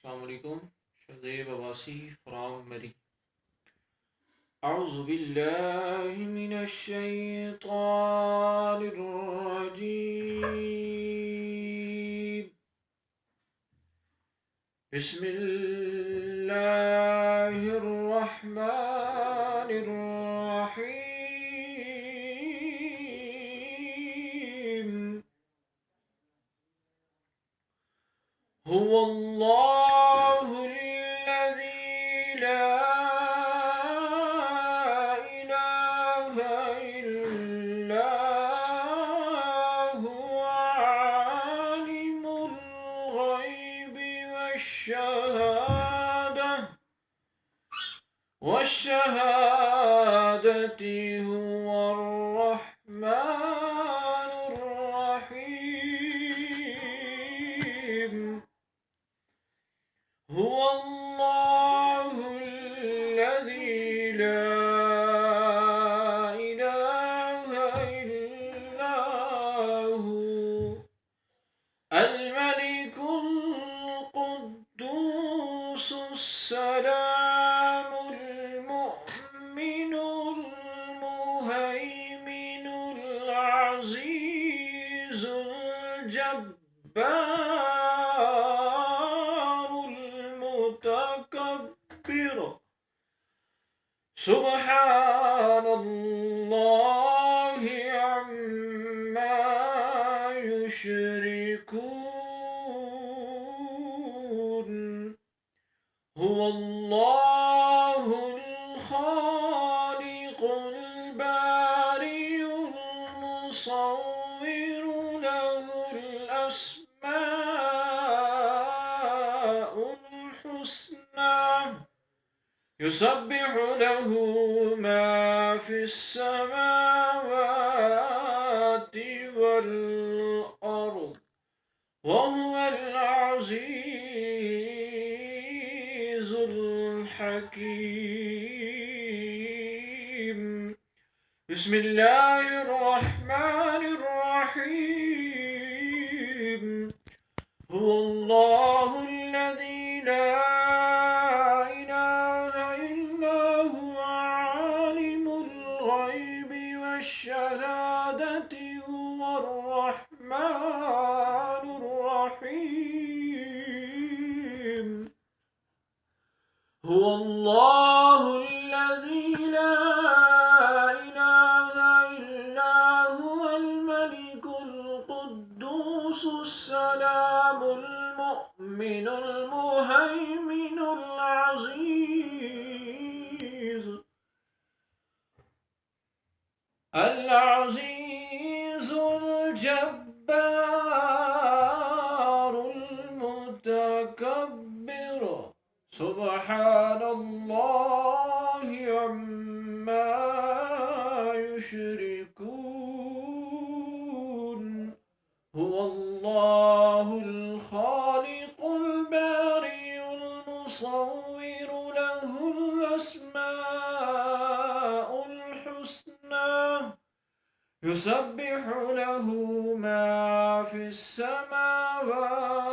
अस्सलामुअलैकुम। शज़ेब अब्बासी फ्रॉम मरी। अऊज़ु बिल्लाहि मिनश शैतानिर रजीम। बिस्मिल्लाहिर रहमानिर रहीम। हुवल्लाहुल्लज़ी ला इलाहा इल्ला हुवा आलिमुल ग़ैबि वश्शहादति हुवर रहमानुर रहीम। हुवल्लाहुल्लज़ी ला इलाहा इल्ला हु अल-मलिकुल कुद्दूसुस सलामुल मुअ्मिनुल मुहैमिनुल अज़ीज़ुल जब्बारुल मुतकब्बिर। सुब्हानल्लाहि अम्मा युशरिकून। हुवल्लाहुल खालिकुल बारिउल मुसव्विरु लहुल अस्माउल हुस्ना। युसब्बिहु लहु मा फिस समावाति वल अर्द व हुवल अज़ीज़ुल हकीम। बिस्मिल्लाहिर रहमानिर रहीम। हुवल्लाहुल्लज़ी ला इलाहा इल्ला हुवा आलिमुल ग़ैबि वश्शहादति हुवर रहमानुर रहीम। हुवल्लाहुल्लज़ी ला इलाहा इल्ला हुवल मलिकुल कुद्दूसुस सलामुल मुअ्मिनुल मुहैमिनुल अज़ीज़ुल जब्बारुल मुतकब्बिर। सुब्हानल्लाहि अम्मा युशरिकून। हुवल्लाहुल खालिकुल बारिउल मुसव्विरु लहुल अस्माउल हुस्ना। युसब्बिहु लहु मा फिस समावाति